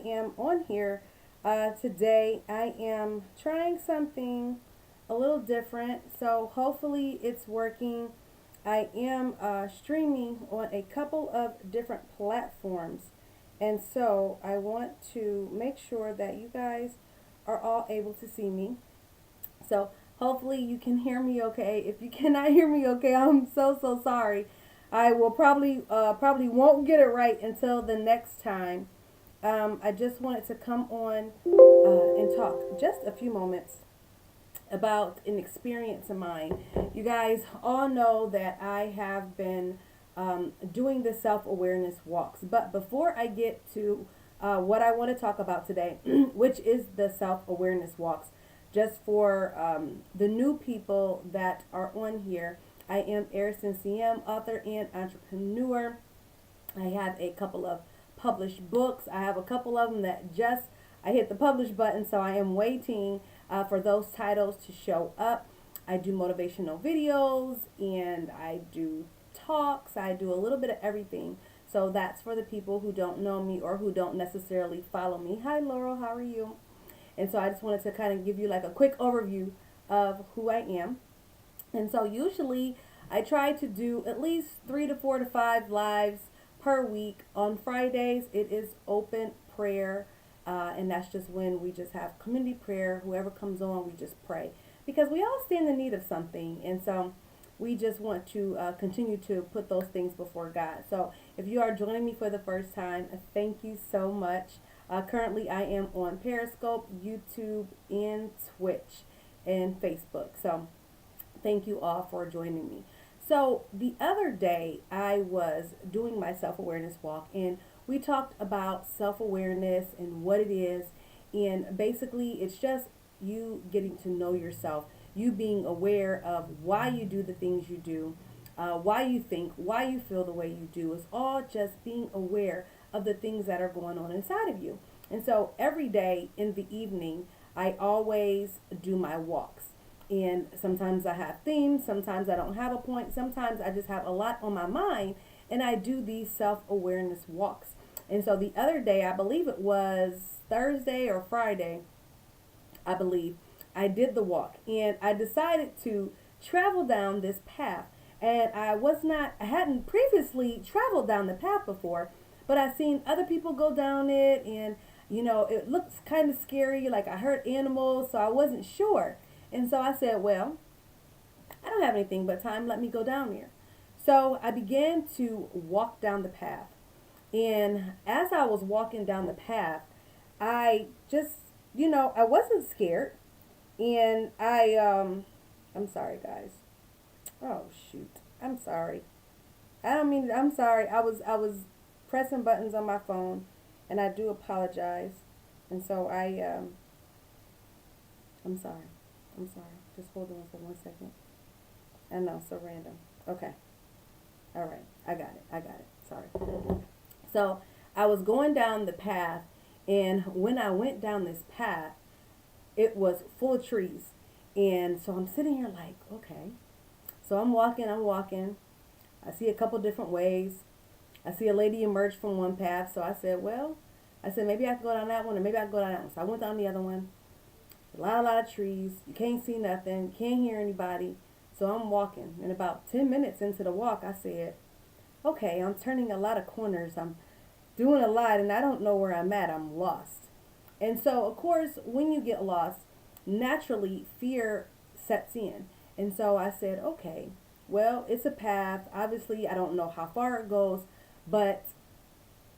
am on here today. I am trying something a little different, so hopefully it's working. I am streaming on a couple of different platforms, and so I want to make sure that you guys are all able to see me. So hopefully you can hear me okay. If you cannot hear me okay, I'm so sorry. I will probably won't get it right until the next time. I just wanted to come on and talk just a few moments about an experience of mine. You guys all know that I have been doing the self-awareness walks. But before I get to what I want to talk about today, which is the self-awareness walks, just for the new people that are on here, I am Erison CM, author and entrepreneur. I have a couple of published books. I have a couple of them that just I hit the publish button, so I am waiting for those titles to show up. I do motivational videos and I do talks. I do a little bit of everything. So that's for the people who don't know me or who don't necessarily follow me. Hi Laurel, how are you? And so I just wanted to kind of give you like a quick overview of who I am. And so usually I try to do at least 3 to 4 to 5 lives per week. On Fridays, it is open prayer. And that's just when we just have community prayer. Whoever comes on, we just pray. Because we all stand in need of something. And so we just want to continue to put those things before God. So if you are joining me for the first time, thank you so much. Currently, I am on Periscope, YouTube, and Twitch, and Facebook. So thank you all for joining me. So the other day, I was doing my self-awareness walk, and we talked about self-awareness and what it is. And basically, it's just you getting to know yourself, you being aware of why you do the things you do, why you think, why you feel the way you do. It's all just being aware of the things that are going on inside of you. And so every day in the evening, I always do my walks. And sometimes I have themes, sometimes I don't have a point, sometimes I just have a lot on my mind, and I do these self-awareness walks. And so the other day, I believe it was Thursday or Friday, I believe, I did the walk, and I decided to travel down this path. And I hadn't previously traveled down the path before, but I've seen other people go down it, and it looks kind of scary, like I heard animals, so I wasn't sure. And so I said, well, I don't have anything but time, let me go down there. So I began to walk down the path. And as I was walking down the path, I just, I wasn't scared. And I'm sorry, guys. Oh, shoot. I'm sorry. I don't mean, I'm sorry. I was pressing buttons on my phone, and I do apologize. And so I'm sorry. I'm sorry. Just hold on for 1 second. I know, so random. Okay. All right. I got it. Sorry. So I was going down the path, and when I went down this path, it was full of trees. And so I'm sitting here like, okay. So I'm walking. I see a couple different ways. I see a lady emerge from one path. So I said, maybe I can go down that one, or maybe I can go down that one. So I went down the other one. A lot of trees. You can't see nothing. You can't hear anybody. So I'm walking. And about 10 minutes into the walk, I said, okay, I'm turning a lot of corners. I'm doing a lot, and I don't know where I'm at. I'm lost. And so, of course, when you get lost, naturally fear sets in. And so I said, okay, well, it's a path. Obviously, I don't know how far it goes, but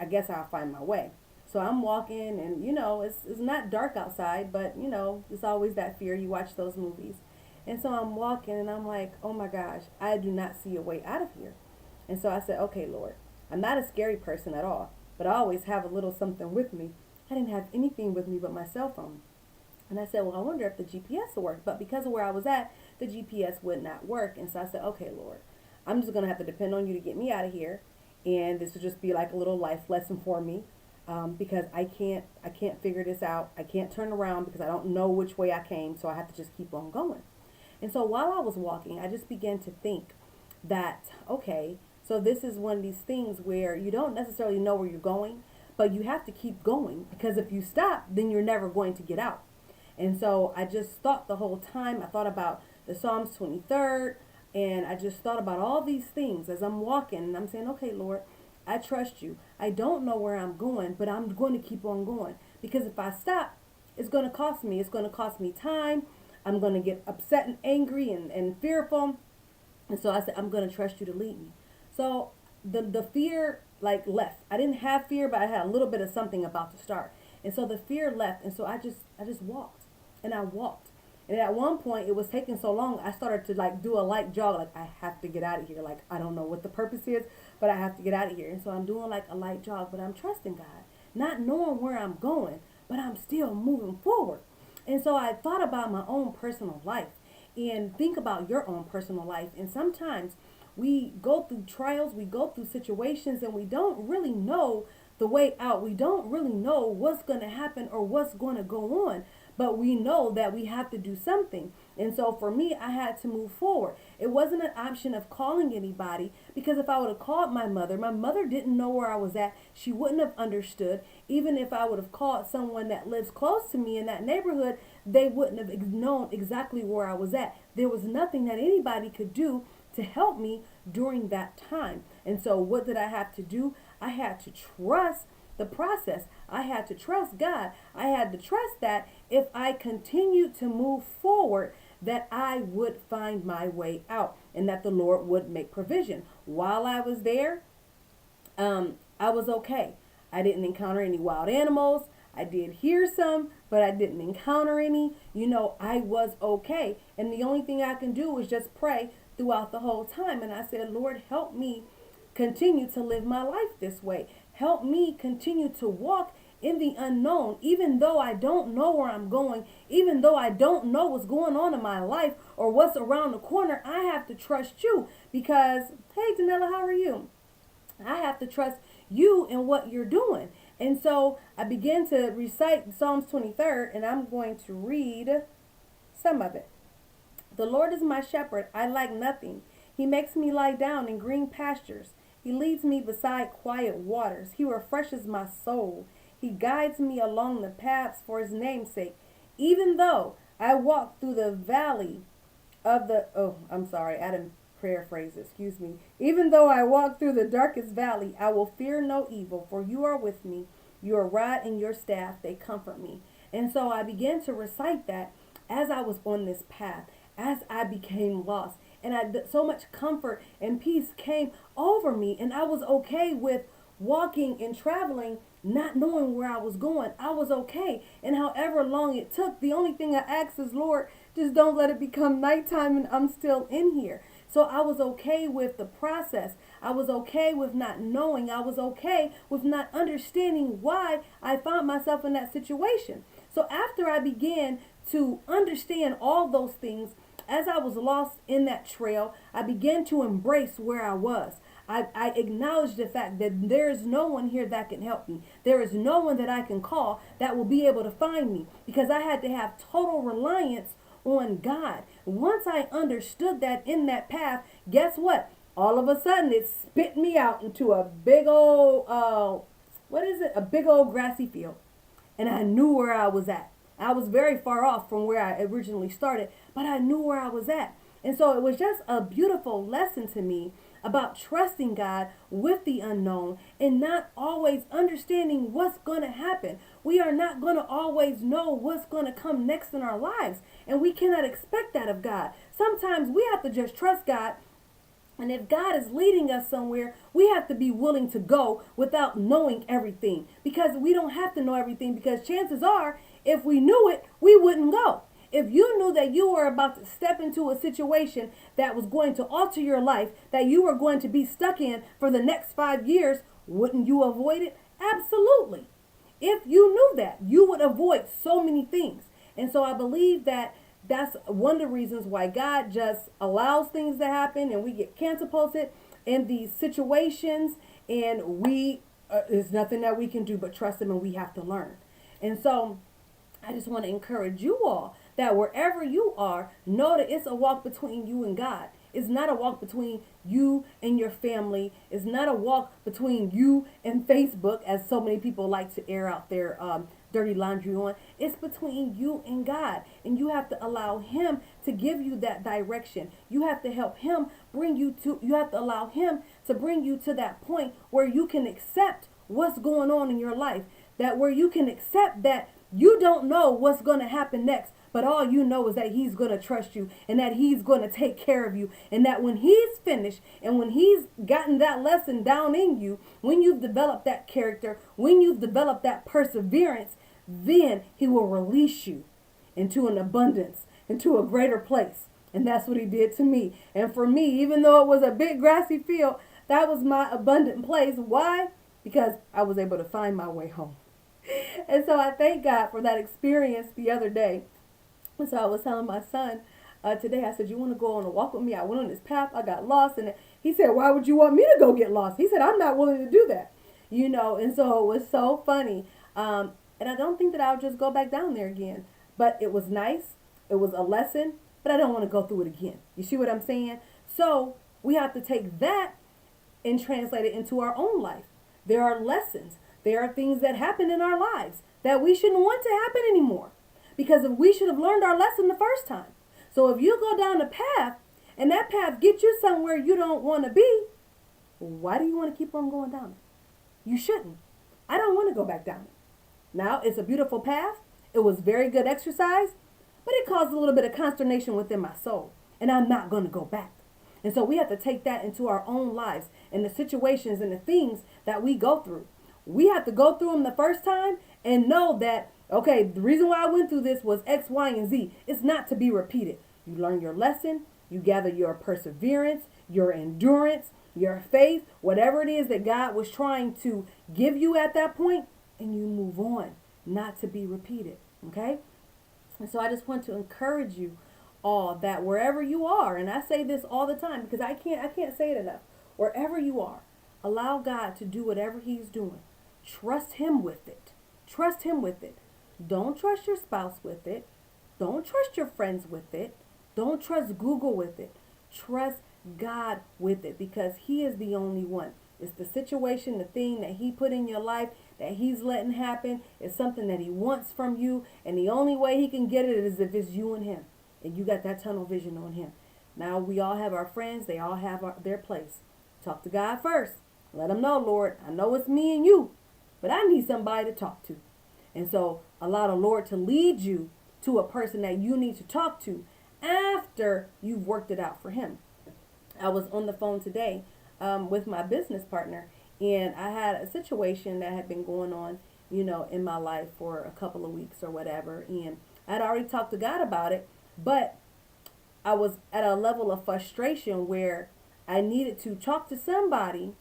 I guess I'll find my way. So I'm walking, and it's not dark outside, but it's always that fear. You watch those movies. And so I'm walking, and I'm like, oh my gosh, I do not see a way out of here. And so I said, okay, Lord, I'm not a scary person at all, but I always have a little something with me. I didn't have anything with me but my cell phone. And I said, well, I wonder if the GPS will work. But because of where I was at, the GPS would not work. And so I said, okay, Lord, I'm just going to have to depend on you to get me out of here. And this will just be like a little life lesson for me. Because I can't figure this out. I can't turn around because I don't know which way I came. So I have to just keep on going. And so while I was walking, I just began to think that, okay, so this is one of these things where you don't necessarily know where you're going, but you have to keep going, because if you stop, then you're never going to get out. And so I just thought the whole time, I thought about the Psalms 23rd, and I just thought about all these things as I'm walking, and I'm saying, okay, Lord, I trust you. I don't know where I'm going, but I'm going to keep on going, because if I stop, it's going to cost me. It's going to cost me time. I'm going to get upset and angry and fearful. And so I said, I'm going to trust you to lead me. So the fear like left. I didn't have fear, but I had a little bit of something about to start. And so the fear left. And so I just walked, and I walked. And at one point, it was taking so long, I started to like do a light jog. Like, I have to get out of here. Like, I don't know what the purpose is, but I have to get out of here. And so I'm doing like a light jog, but I'm trusting God, not knowing where I'm going, but I'm still moving forward. And so I thought about my own personal life, and think about your own personal life. And sometimes we go through trials, we go through situations, and we don't really know the way out. We don't really know what's going to happen or what's going to go on, but we know that we have to do something. And so for me, I had to move forward. It wasn't an option of calling anybody, because if I would have called my mother didn't know where I was at. She wouldn't have understood. Even if I would have called someone that lives close to me in that neighborhood, they wouldn't have known exactly where I was at. There was nothing that anybody could do to help me during that time. And so what did I have to do? I had to trust the process. I had to trust God. I had to trust that if I continued to move forward, that I would find my way out, and that the Lord would make provision. While I was there, I was okay. I didn't encounter any wild animals. I did hear some, but I didn't encounter any. I was okay. And the only thing I can do is just pray throughout the whole time. And I said, Lord, help me continue to live my life this way. Help me continue to walk in the unknown, even though I don't know where I'm going, even though I don't know what's going on in my life or what's around the corner. I have to trust you, because, hey, Danella, how are you? I have to trust you in what you're doing. And so I began to recite Psalms 23rd, and I'm going to read some of it. The Lord is my shepherd. I lack nothing. He makes me lie down in green pastures. He leads me beside quiet waters. He refreshes my soul. He guides me along the paths for his name's sake. Even though I walk through the valley of the... Oh, I'm sorry. I didn't paraphrase. Excuse me. Even though I walk through the darkest valley, I will fear no evil, for you are with me. Your rod and your staff, they comfort me. And so I began to recite that as I was on this path, as I became lost. And so much comfort and peace came over me. And I was okay with walking and traveling, not knowing where I was going. I was okay. And however long it took, the only thing I asked is, Lord, just don't let it become nighttime and I'm still in here. So I was okay with the process. I was okay with not knowing. I was okay with not understanding why I found myself in that situation. So after I began to understand all those things, as I was lost in that trail, I began to embrace where I was. I acknowledged the fact that there is no one here that can help me. There is no one that I can call that will be able to find me, because I had to have total reliance on God. Once I understood that in that path, guess what? All of a sudden it spit me out into a big old, a big old grassy field. And I knew where I was at. I was very far off from where I originally started, but I knew where I was at. And so it was just a beautiful lesson to me about trusting God with the unknown and not always understanding what's going to happen. We are not going to always know what's going to come next in our lives, and we cannot expect that of God. Sometimes we have to just trust God. And if God is leading us somewhere, we have to be willing to go without knowing everything, because we don't have to know everything, because chances are, if we knew it, we wouldn't go. If you knew that you were about to step into a situation that was going to alter your life, that you were going to be stuck in for the next 5 years, wouldn't you avoid it? Absolutely. If you knew that, you would avoid so many things. And so I believe that that's one of the reasons why God just allows things to happen, and we get catapulted in these situations, and there's nothing that we can do but trust him, and we have to learn. And so I just want to encourage you all that wherever you are, know that it's a walk between you and God. It's not a walk between you and your family. It's not a walk between you and Facebook, as so many people like to air out their dirty laundry on. It's between you and God. And you have to allow him to give you that direction. You have to help him you have to allow him to bring you to that point where you can accept what's going on in your life. That where you can accept that you don't know what's going to happen next, but all you know is that he's going to trust you and that he's going to take care of you. And that when he's finished and when he's gotten that lesson down in you, when you've developed that character, when you've developed that perseverance, then he will release you into an abundance, into a greater place. And that's what he did to me. And for me, even though it was a big grassy field, that was my abundant place. Why? Because I was able to find my way home. And so I thank God for that experience the other day. And so I was telling my son today, I said, you want to go on a walk with me? I went on this path. I got lost. And he said, why would you want me to go get lost? He said, I'm not willing to do that. And so it was so funny. And I don't think that I'll just go back down there again. But it was nice. It was a lesson. But I don't want to go through it again. You see what I'm saying? So we have to take that and translate it into our own life. There are lessons. There are things that happen in our lives that we shouldn't want to happen anymore. Because if we should have learned our lesson the first time. So if you go down a path and that path gets you somewhere you don't want to be, why do you want to keep on going down it? You shouldn't. I don't want to go back down it. Now, it's a beautiful path. It was very good exercise, but it caused a little bit of consternation within my soul. And I'm not going to go back. And so we have to take that into our own lives and the situations and the things that we go through. We have to go through them the first time and know that, okay, the reason why I went through this was X, Y, and Z. It's not to be repeated. You learn your lesson. You gather your perseverance, your endurance, your faith, whatever it is that God was trying to give you at that point, and you move on, not to be repeated. Okay? And so I just want to encourage you all that wherever you are, and I say this all the time because I can't say it enough. Wherever you are, allow God to do whatever he's doing. Trust him with it. Trust him with it. Don't trust your spouse with it. Don't trust your friends with it. Don't trust Google with it. Trust God with it because he is the only one. It's the situation, the thing that he put in your life that he's letting happen. It's something that he wants from you. And the only way he can get it is if it's you and him. And you got that tunnel vision on him. Now we all have our friends. They all have their place. Talk to God first. Let him know, Lord, I know it's me and you, but I need somebody to talk to. And so allow the Lord to lead you to a person that you need to talk to after you've worked it out for him. I was on the phone today with my business partner, and I had a situation that had been going on, in my life for a couple of weeks or whatever. And I'd already talked to God about it, but I was at a level of frustration where I needed to talk to somebody,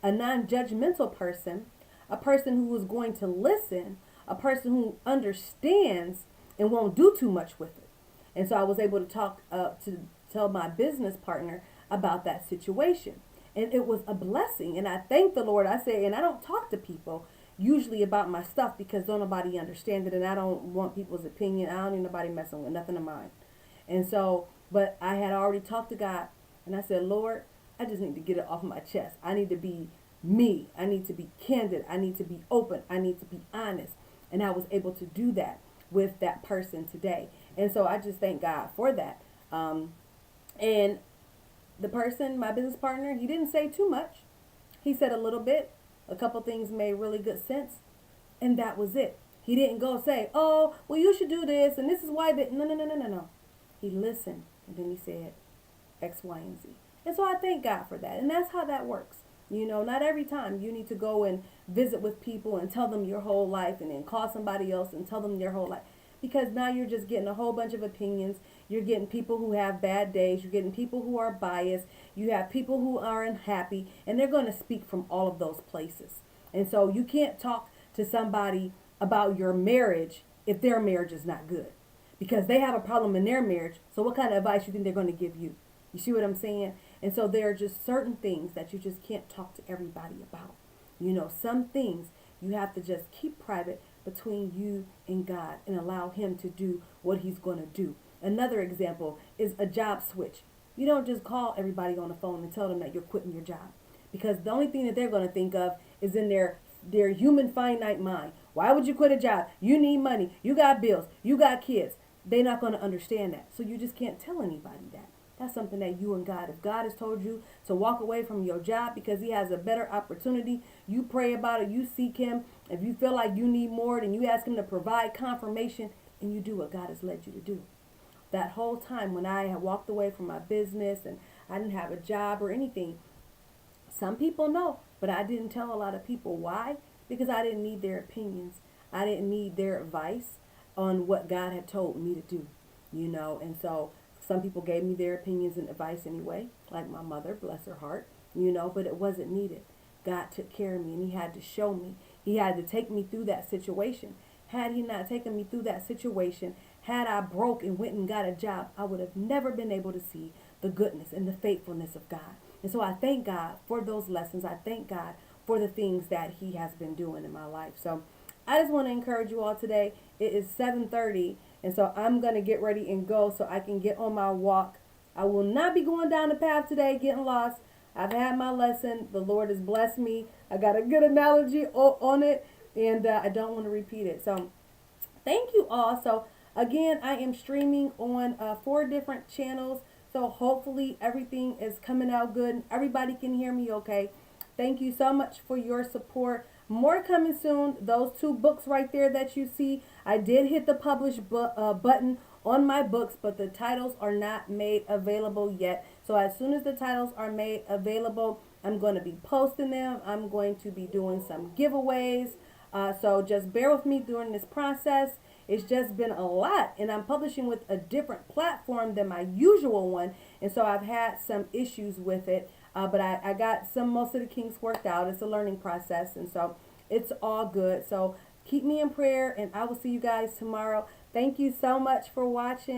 a non-judgmental person, a person who was going to listen, a person who understands and won't do too much with it. And so I was able to tell my business partner about that situation. And it was a blessing. And I thank the Lord. I say, and I don't talk to people usually about my stuff because don't nobody understand it. And I don't want people's opinion. I don't need nobody messing with nothing of mine. And so, but I had already talked to God. And I said, Lord, I just need to get it off my chest. I need to be me. I need to be candid. I need to be open. I need to be honest. And I was able to do that with that person today. And so I just thank God for that. And the person, my business partner, he didn't say too much. He said a little bit. A couple things made really good sense. And that was it. He didn't go say, oh, well, you should do this. And this is why that. No. He listened. And then he said X, Y, and Z. And so I thank God for that. And that's how that works. Not every time you need to go and visit with people and tell them your whole life and then call somebody else and tell them their whole life. Because now you're just getting a whole bunch of opinions. You're getting people who have bad days. You're getting people who are biased. You have people who are unhappy. And they're going to speak from all of those places. And so you can't talk to somebody about your marriage if their marriage is not good. Because they have a problem in their marriage. So what kind of advice you think they're going to give you? You see what I'm saying? And so there are just certain things that you just can't talk to everybody about. Some things you have to just keep private between you and God and allow him to do what he's going to do. Another example is a job switch. You don't just call everybody on the phone and tell them that you're quitting your job, because the only thing that they're going to think of is in their human finite mind. Why would you quit a job? You need money. You got bills. You got kids. They're not going to understand that. So you just can't tell anybody that. That's something that you and God, if God has told you to walk away from your job because he has a better opportunity, you pray about it, you seek him. If you feel like you need more, then you ask him to provide confirmation, and you do what God has led you to do. That whole time when I had walked away from my business and I didn't have a job or anything, some people know, but I didn't tell a lot of people. Why? Because I didn't need their opinions. I didn't need their advice on what God had told me to do, and so some people gave me their opinions and advice anyway, like my mother, bless her heart, but it wasn't needed. God took care of me, and he had to show me. He had to take me through that situation. Had he not taken me through that situation, had I broke and went and got a job, I would have never been able to see the goodness and the faithfulness of God. And so I thank God for those lessons. I thank God for the things that he has been doing in my life. So I just want to encourage you all today. It is 7:30, and so I'm going to get ready and go so I can get on my walk. I will not be going down the path today, getting lost. I've had my lesson. The Lord has blessed me. I got a good analogy on it, and I don't want to repeat it. So thank you all. So again, I am streaming on 4 different channels. So hopefully everything is coming out good and everybody can hear me okay. Thank you so much for your support. More coming soon. Those 2 books right there that you see, I did hit the publish button on my books, but the titles are not made available yet. So as soon as the titles are made available, I'm going to be posting them. I'm going to be doing some giveaways. So just bear with me during this process. It's just been a lot, and I'm publishing with a different platform than my usual one, and so I've had some issues with it. But I got most of the kinks worked out. It's a learning process, and so it's all good. So keep me in prayer, and I will see you guys tomorrow. Thank you so much for watching.